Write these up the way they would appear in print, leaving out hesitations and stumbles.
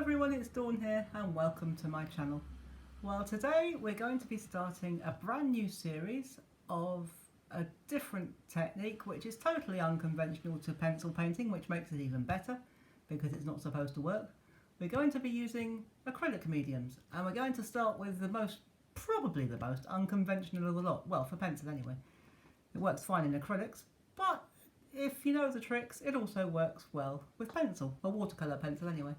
everyone, it's Dawn here and welcome to my channel. Well, today we're going to be starting a brand new series of a different technique which is totally unconventional to pencil painting, which makes it even better because it's not supposed to work. We're going to be using acrylic mediums and we're going to start with probably the most unconventional of the lot. Well, for pencil anyway. It works fine in acrylics, but if you know the tricks, it also works well with pencil, a watercolour pencil anyway.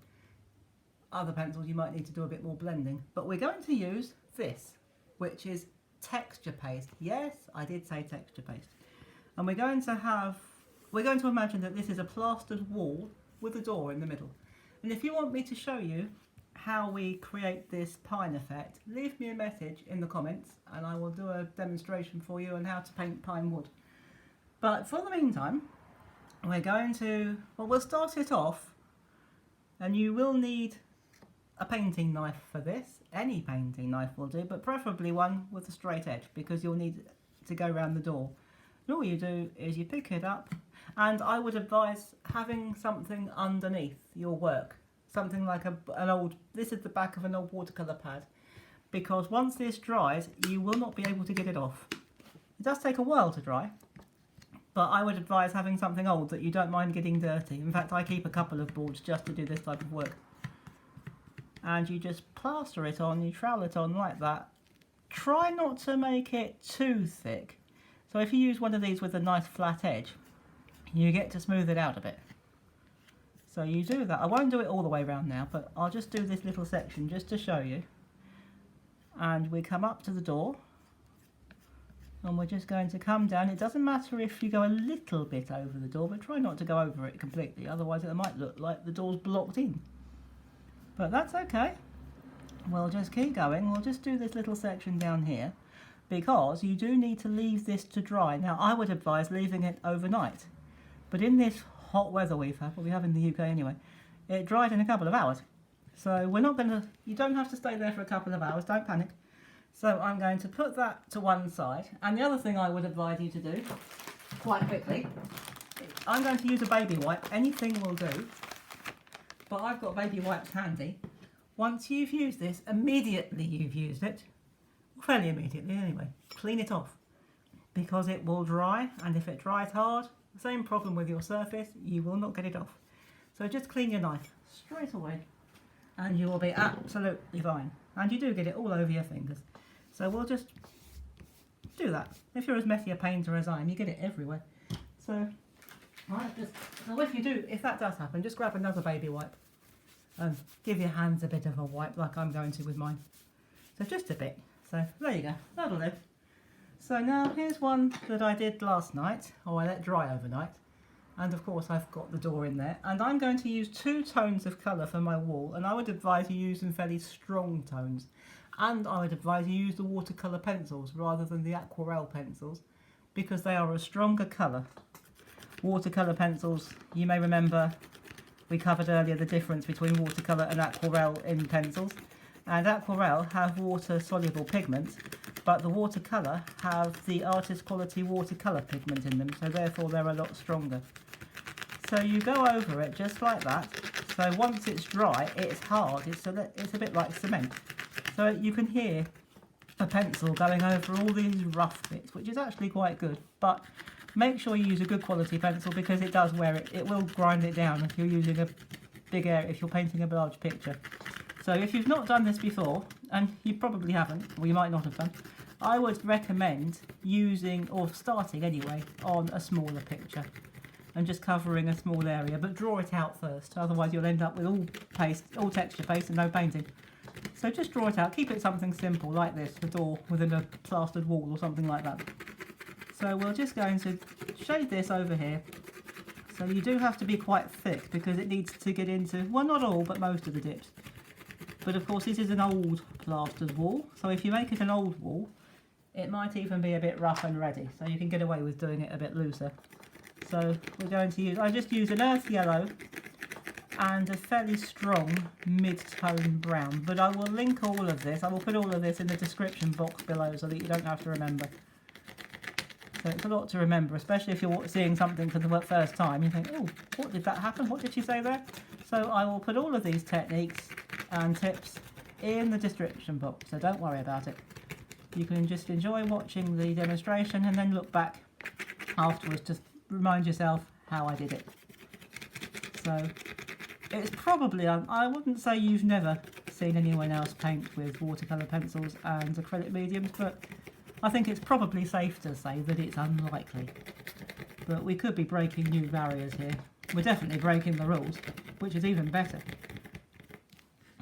Other pencils you might need to do a bit more blending, but we're going to use this, which is texture paste. Yes, I did say texture paste. And we're going to imagine that this is a plastered wall with a door in the middle. And if you want me to show you how we create this pine effect, leave me a message in the comments and I will do a demonstration for you on how to paint pine wood. But for the meantime, we'll start it off, and you will need a painting knife for this. Any painting knife will do, but preferably one with a straight edge because you'll need to go around the door. And all you do is you pick it up, and I would advise having something underneath your work. Something like this is the back of an old watercolour pad, because once this dries you will not be able to get it off. It does take a while to dry, but I would advise having something old that you don't mind getting dirty. In fact, I keep a couple of boards just to do this type of work. And you just plaster it on, you trowel it on like that. Try not to make it too thick. So if you use one of these with a nice flat edge, you get to smooth it out a bit. So you do that. I won't do it all the way around now, but I'll just do this little section just to show you. And we come up to the door, and we're just going to come down. It doesn't matter if you go a little bit over the door, but try not to go over it completely, otherwise it might look like the door's blocked in. But that's okay. We'll just keep going. We'll just do this little section down here because you do need to leave this to dry. Now, I would advise leaving it overnight, but in this hot weather we have in the UK anyway, it dried in a couple of hours. So you don't have to stay there for a couple of hours, don't panic. So I'm going to put that to one side, and the other thing I would advise you to do, quite quickly, I'm going to use a baby wipe. Anything will do, but I've got baby wipes handy. Once you've used this, immediately you've used it, fairly immediately anyway, clean it off, because it will dry, and if it dries hard, same problem with your surface, you will not get it off. So just clean your knife straight away, and you will be absolutely fine. And you do get it all over your fingers. So we'll just do that. If you're as messy a painter as I am, you get it everywhere. So if that does happen, just grab another baby wipe and give your hands a bit of a wipe like I'm going to with mine. So just a bit. So there you go, that'll do. So now here's one that I did last night, or I let dry overnight. And of course I've got the door in there. And I'm going to use 2 tones of colour for my wall, and I would advise you use some fairly strong tones. And I would advise you use the watercolour pencils rather than the aquarelle pencils, because they are a stronger colour. Watercolour pencils, you may remember we covered earlier the difference between watercolour and aquarelle in pencils. And aquarelle have water soluble pigment, but the watercolour have the artist quality watercolour pigment in them, so therefore they're a lot stronger. So you go over it just like that. So once it's dry, it's hard, it's a bit like cement. So you can hear a pencil going over all these rough bits, which is actually quite good. But make sure you use a good quality pencil because it does wear it. It will grind it down if you're using a big area, if you're painting a large picture. So if you've not done this before, and you probably haven't, or you might not have done, I would recommend using, or starting anyway, on a smaller picture and just covering a small area, but draw it out first, otherwise you'll end up with all texture paste and no painting. So just draw it out, keep it something simple like this, a door within a plastered wall or something like that. So we're just going to shade this over here. So you do have to be quite thick because it needs to get into, well, not all, but most of the dips. But of course this is an old plastered wall, so if you make it an old wall, it might even be a bit rough and ready, so you can get away with doing it a bit looser. So we're going to I just use an earth yellow and a fairly strong mid-tone brown, but I will link all of this, I will put all of this in the description box below so that you don't have to remember. So it's a lot to remember, especially if you're seeing something for the first time. You think, oh, what did that happen? What did she say there? So I will put all of these techniques and tips in the description box, so don't worry about it. You can just enjoy watching the demonstration and then look back afterwards to remind yourself how I did it. So it's probably, I wouldn't say you've never seen anyone else paint with watercolour pencils and acrylic mediums, but I think it's probably safe to say that it's unlikely. But we could be breaking new barriers here. We're definitely breaking the rules, which is even better.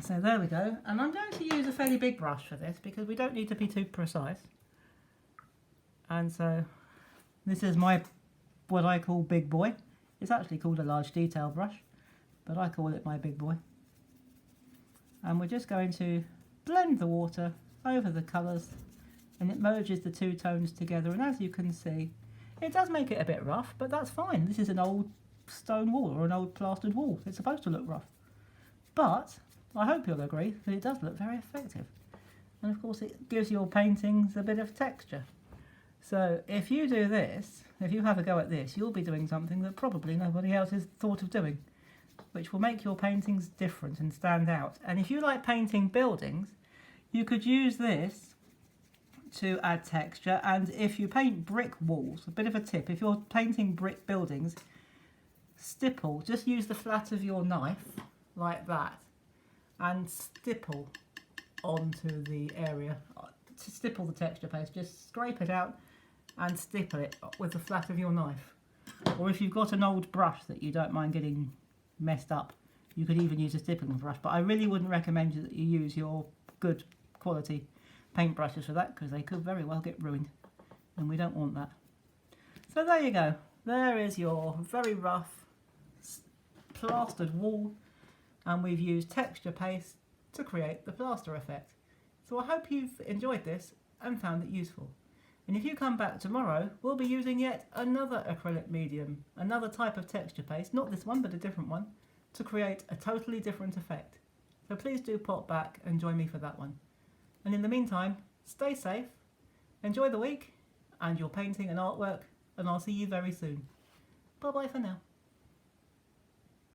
So there we go, and I'm going to use a fairly big brush for this because we don't need to be too precise. And so this is my, what I call big boy. It's actually called a large detail brush, but I call it my big boy. And we're just going to blend the water over the colours, and it merges the two tones together, and as you can see, it does make it a bit rough, but that's fine. This is an old stone wall or an old plastered wall. It's supposed to look rough. But I hope you'll agree that it does look very effective. And of course it gives your paintings a bit of texture. So if you do this, if you have a go at this, you'll be doing something that probably nobody else has thought of doing, which will make your paintings different and stand out. And if you like painting buildings, you could use this to add texture. And if you paint brick walls, a bit of a tip, if you're painting brick buildings, stipple, just use the flat of your knife like that and stipple onto the area, to stipple the texture paste, just scrape it out and stipple it with the flat of your knife. Or if you've got an old brush that you don't mind getting messed up, you could even use a stippling brush, but I really wouldn't recommend that you use your good quality paint brushes for that, because they could very well get ruined and we don't want that. So there you go, there is your very rough plastered wall, and we've used texture paste to create the plaster effect. So I hope you've enjoyed this and found it useful. And if you come back tomorrow, we'll be using yet another acrylic medium, another type of texture paste, not this one but a different one, to create a totally different effect. So please do pop back and join me for that one. And in the meantime, stay safe, enjoy the week and your painting and artwork, and I'll see you very soon. Bye bye for now.